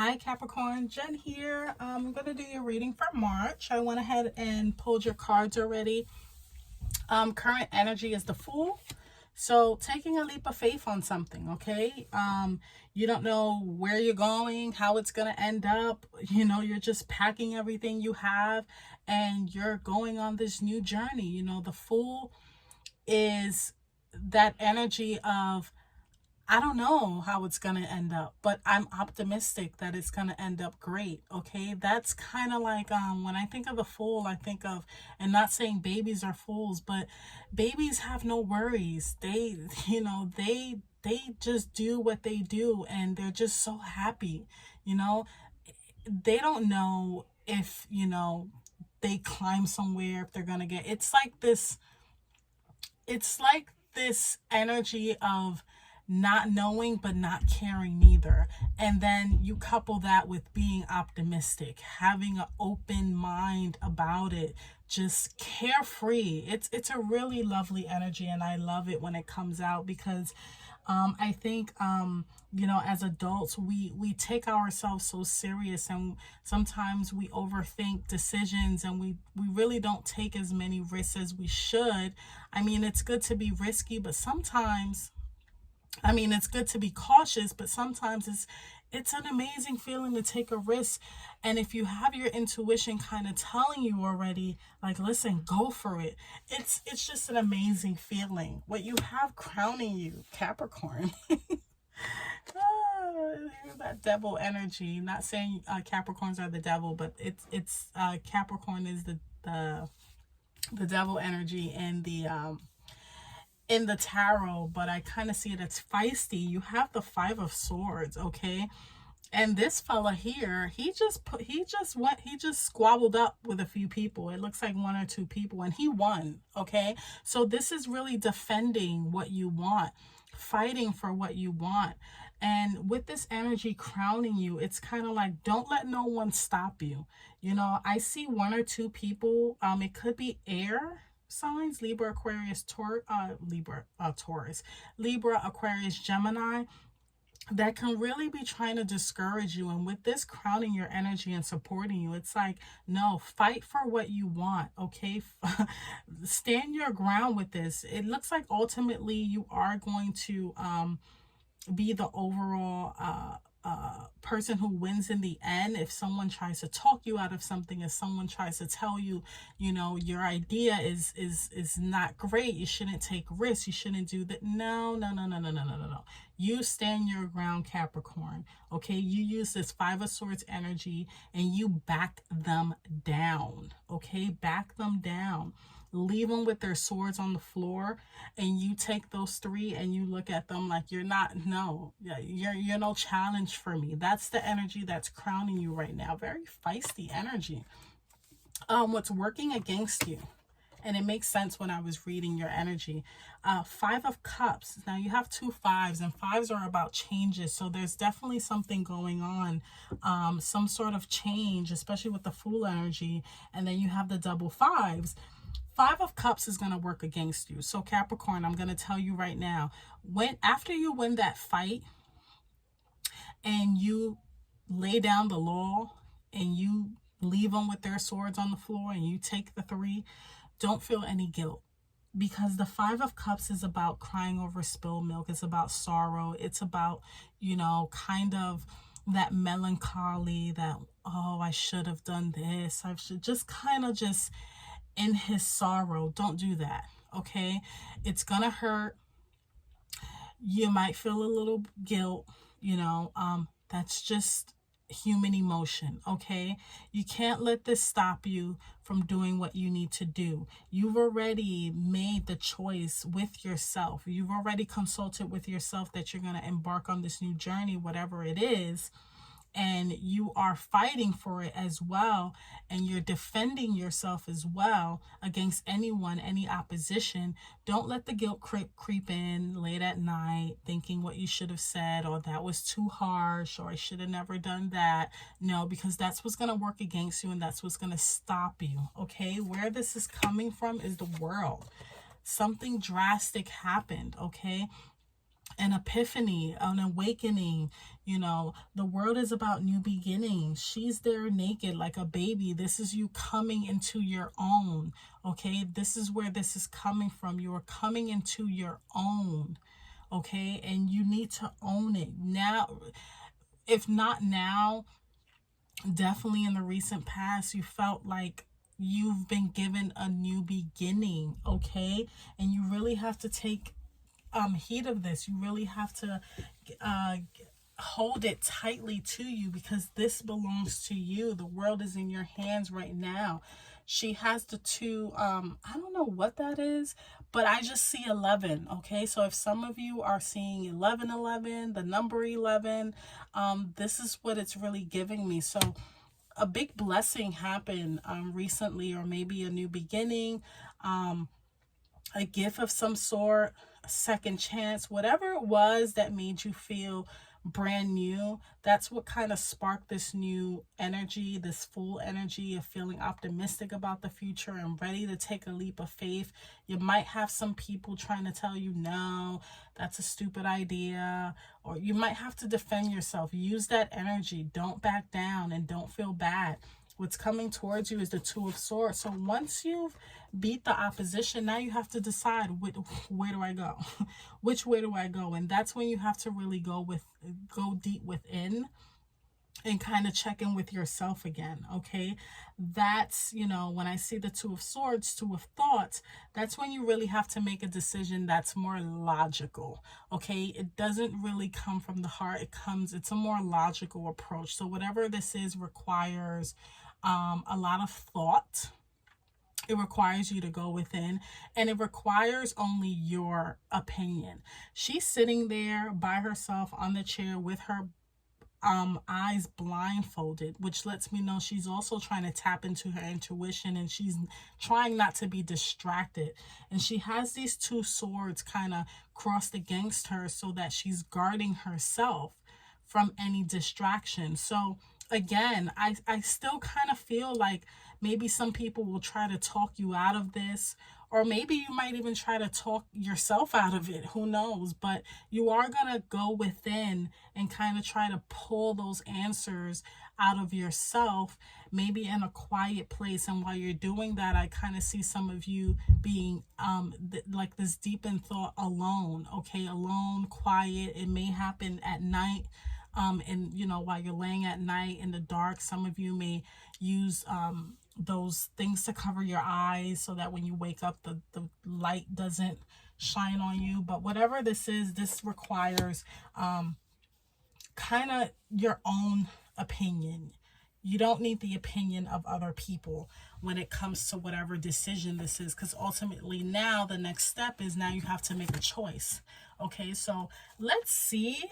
Hi Capricorn, Jen here. I'm going to do your reading for March. I went ahead and pulled your cards already. Current energy is the Fool. So taking a leap of faith on something, okay? You don't know where you're going, how it's going to end up. You're just packing everything you have and you're going on this new journey. The Fool is that energy of, I don't know how it's going to end up, but I'm optimistic that it's going to end up great. Okay. That's kind of like, when I think of the Fool, I think of, and not saying babies are fools, but babies have no worries. They, they just do what they do and they're just so happy. You know, they don't know if, they climb somewhere, if they're going to get, it's like this energy of not knowing but not caring neither. And then you couple that with being optimistic, having an open mind about it, just carefree. It's a really lovely energy and I love it when it comes out because I think as adults we take ourselves so serious and sometimes we overthink decisions and we really don't take as many risks as we should. I mean, it's good to be risky, but sometimes it's good to be cautious, but sometimes it's an amazing feeling to take a risk. And if you have your intuition kind of telling you already, like, listen, go for it. It's just an amazing feeling. What you have crowning you, Capricorn. That devil energy. Not saying Capricorns are the devil, but it's Capricorn is the devil energy in the tarot, but I kind of see it as feisty. You have the Five of Swords, okay? And this fella here, he just squabbled up with a few people. It looks like one or two people and he won, okay? So this is really defending what you want, fighting for what you want. And with this energy crowning you, it's kind of like, don't let no one stop you. I see one or two people, it could be air signs, Libra, Aquarius, Taurus, Libra, Aquarius, Gemini, that can really be trying to discourage you. And with this crowning your energy and supporting you, it's like, no, fight for what you want, okay? Stand your ground with this. It looks like ultimately you are going to be the overall person who wins in the end. If someone tries to talk you out of something, if someone tries to tell you, your idea is not great, you shouldn't take risks, you shouldn't do that. No. You stand your ground, Capricorn. Okay, you use this Five of Swords energy and you back them down. Okay, back them down. Leave them with their swords on the floor and you take those three and you look at them like you're no challenge for me. That's the energy that's crowning you right now. Very feisty energy. What's working against you, and it makes sense when I was reading your energy. Five of Cups. Now you have two fives, and fives are about changes. So there's definitely something going on, some sort of change, especially with the Fool energy. And then you have the double fives. Five of Cups is going to work against you. So Capricorn, I'm going to tell you right now, after you win that fight and you lay down the law and you leave them with their swords on the floor and you take the three, don't feel any guilt. Because the Five of Cups is about crying over spilled milk. It's about sorrow. It's about, kind of that melancholy that, oh, I should have done this. I should just in his sorrow. Don't do that, okay? It's gonna hurt. You might feel a little guilt, that's just human emotion, okay? You can't let this stop you from doing what you need to do. You've already made the choice with yourself. You've already consulted with yourself that you're going to embark on this new journey, whatever it is. And you are fighting for it as well, and you're defending yourself as well against anyone, any opposition. Don't let the guilt creep in late at night thinking what you should have said, or that was too harsh, or I should have never done that. No, because that's what's going to work against you and that's what's going to stop you, okay? Where this is coming from is the world. Something drastic happened, okay? an epiphany, an awakening. You know, the world is about new beginnings. She's there naked like a baby. This is you coming into your own. Okay, this is where this is coming from. You are coming into your own. Okay, and you need to own it now. If not now, definitely in the recent past, you felt like you've been given a new beginning. Okay, and you really have to take heed of this. You really have to uh hold it tightly to you, because this belongs to you. The world is in your hands right now. She has the two, I don't know what that is, but I just see 11. Okay, so if some of you are seeing 1111, the number 11, this is what it's really giving me. So a big blessing happened recently, or maybe a new beginning, a gift of some sort, a second chance, whatever it was that made you feel brand new. That's what kind of sparked this new energy, this full energy of feeling optimistic about the future and ready to take a leap of faith. You might have some people trying to tell you, no, that's a stupid idea, or you might have to defend yourself. Use that energy. Don't back down and don't feel bad. What's coming towards you is the Two of Swords. So once you've beat the opposition, now you have to decide, where do I go? Which way do I go? And that's when you have to really go deep within and kind of check in with yourself again. Okay, that's, you know, when I see the Two of Swords, Two of Thoughts, that's when you really have to make a decision that's more logical. Okay, it doesn't really come from the heart. It's a more logical approach. So whatever this is requires a lot of thought. It requires you to go within, and it requires only your opinion. She's sitting there by herself on the chair with her eyes blindfolded, which lets me know she's also trying to tap into her intuition, and she's trying not to be distracted. And she has these two swords kind of crossed against her, so that she's guarding herself from any distraction. So again, I still kind of feel like maybe some people will try to talk you out of this, or maybe you might even try to talk yourself out of it. Who knows? But you are going to go within and kind of try to pull those answers out of yourself, maybe in a quiet place. And while you're doing that, I kind of see some of you being like this deep in thought, alone. Okay, alone, quiet. It may happen at night. And you know, while you're laying at night in the dark, some of you may use those things to cover your eyes, so that when you wake up, the light doesn't shine on you. But whatever this is, this requires kind of your own opinion. You don't need the opinion of other people when it comes to whatever decision this is, because ultimately now the next step is, now you have to make a choice. Okay, so let's see.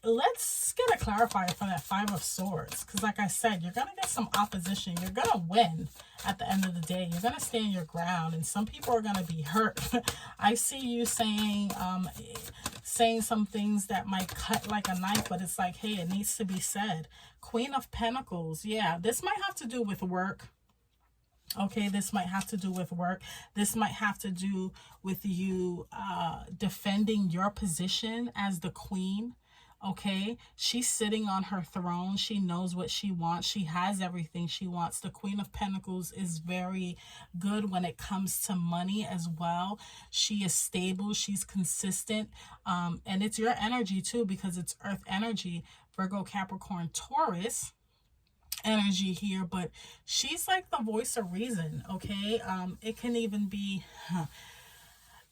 Let's get a clarifier for that Five of Swords, because like I said, you're gonna get some opposition. You're gonna win at the end of the day. You're gonna stand your ground, and some people are gonna be hurt. I see you saying some things that might cut like a knife, but it's like, hey, it needs to be said. Queen of Pentacles. Yeah, this might have to do with work. Okay, this might have to do with work. This might have to do with you defending your position as the queen. Okay, she's sitting on her throne. She knows what she wants. She has everything she wants. The Queen of Pentacles is very good when it comes to money as well. She is stable. She's consistent. And it's your energy too, because it's earth energy. Virgo, Capricorn, Taurus energy here, but she's like the voice of reason. Okay, it can even be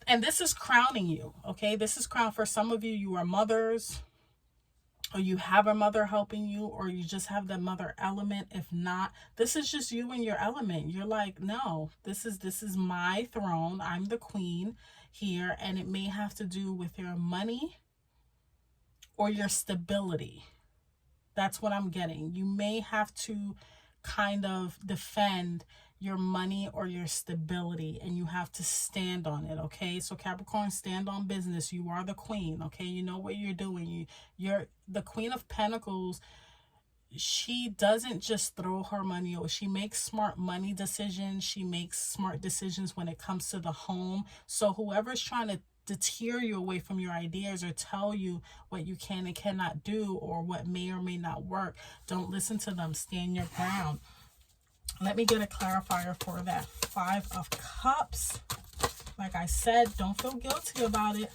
and this is crowning you. Okay, this is crown for some of you. You are mothers, or you have a mother helping you, or you just have the mother element. If not, this is just you and your element. You're like, no, this is my throne. I'm the queen here, and it may have to do with your money or your stability. That's what I'm getting. You may have to kind of defend your money or your stability, and you have to stand on it. Okay, so Capricorn, stand on business. You are the queen. Okay, you know what you're doing. You're the Queen of Pentacles. She doesn't just throw her money away. She makes smart money decisions. She makes smart decisions when it comes to the home. So whoever's trying to deter you away from your ideas or tell you what you can and cannot do or what may or may not work. Don't listen to them. Stand your ground. Let me get a clarifier for that Five of Cups. Like I said, don't feel guilty about it.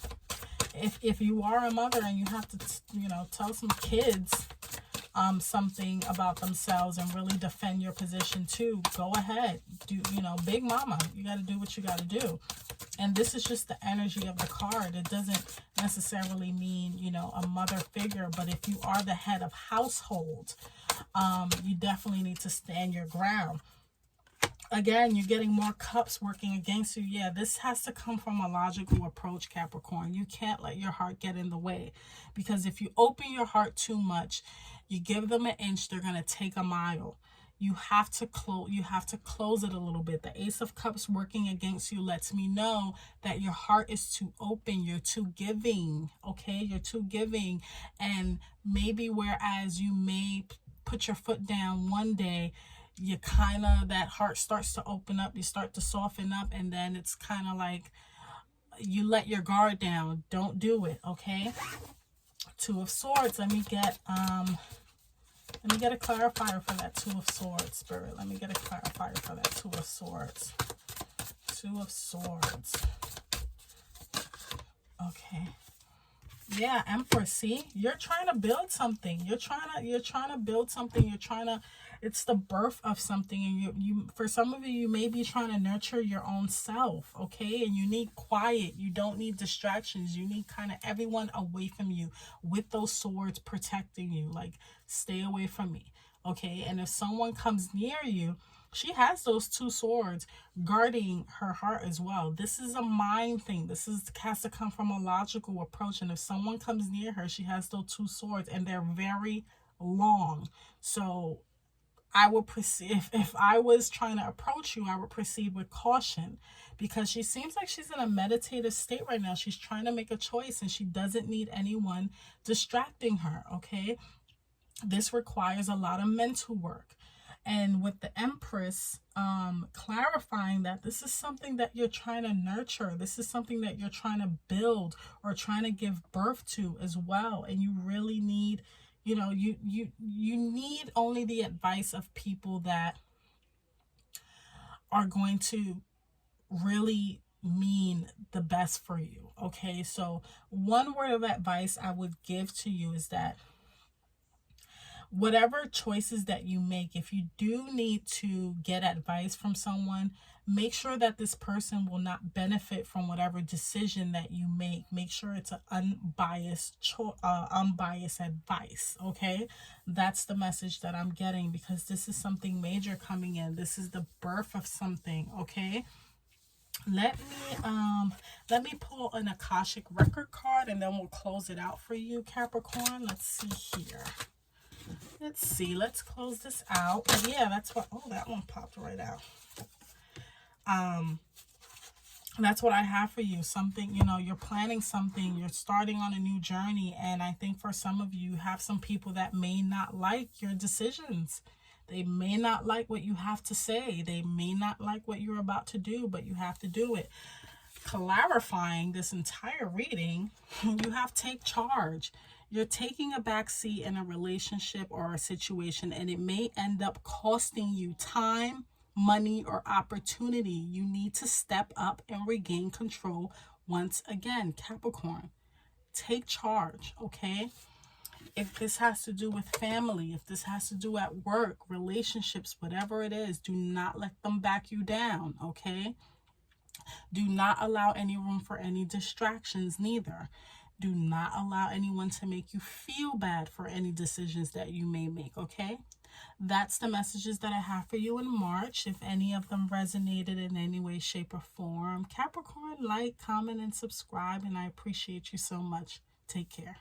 If you are a mother and you have to, tell some kids something about themselves and really defend your position too, go ahead. Do, big mama, you got to do what you got to do. And this is just the energy of the card. It doesn't necessarily mean, a mother figure, but if you are the head of household, you definitely need to stand your ground. Again, you're getting more cups working against you. Yeah, this has to come from a logical approach, Capricorn. You can't let your heart get in the way, because if you open your heart too much, you give them an inch, they're going to take a mile. You have to close it a little bit. The Ace of Cups working against you lets me know that your heart is too open. You're too giving, okay? You're too giving. And maybe whereas you may put your foot down one day, you that heart starts to open up, you start to soften up, and then it's kind of like you let your guard down. Don't do it, okay? Two of Swords. Let me get a clarifier for that Two of Swords, Spirit. Let me get a clarifier for that Two of Swords. Two of Swords. Okay. Yeah, Empress. See, you're trying to build something. You're trying to build something. It's the birth of something, and you for some of you may be trying to nurture your own self, okay? And you need quiet. You don't need distractions. You need kind of everyone away from you with those swords protecting you. Like, stay away from me, okay? And if someone comes near you, she has those two swords guarding her heart as well. This is a mind thing. This has to come from a logical approach. And if someone comes near her, she has those two swords, and they're very long. So I would proceed, if I was trying to approach you, I would proceed with caution, because she seems like she's in a meditative state right now. She's trying to make a choice, and she doesn't need anyone distracting her, okay? This requires a lot of mental work. And with the Empress, clarifying that this is something that you're trying to nurture. This is something that you're trying to build or trying to give birth to as well. And you really need, you need only the advice of people that are going to really mean the best for you. Okay, so one word of advice I would give to you is that whatever choices that you make, if you do need to get advice from someone, make sure that this person will not benefit from whatever decision that you make. Make sure it's an unbiased advice, okay? That's the message that I'm getting, because this is something major coming in. This is the birth of something, okay? Let me pull an Akashic record card, and then we'll close it out for you, Capricorn. Let's see here. Let's see. Let's close this out. Yeah, that's what. Oh, that one popped right out. That's what I have for you. Something, you're planning something. You're starting on a new journey, and I think for some of you have some people that may not like your decisions. They may not like what you have to say. They may not like what you're about to do, but you have to do it. Clarifying this entire reading, you have to take charge. You're taking a back seat in a relationship or a situation, and it may end up costing you time, money, or opportunity. You need to step up and regain control once again, Capricorn. Take charge, okay? If this has to do with family, if this has to do at work, relationships, whatever it is, do not let them back you down, okay? Do not allow any room for any distractions neither. Do not allow anyone to make you feel bad for any decisions that you may make, okay? That's the messages that I have for you in March. If any of them resonated in any way, shape, or form, Capricorn, like, comment, and subscribe, and I appreciate you so much. Take care.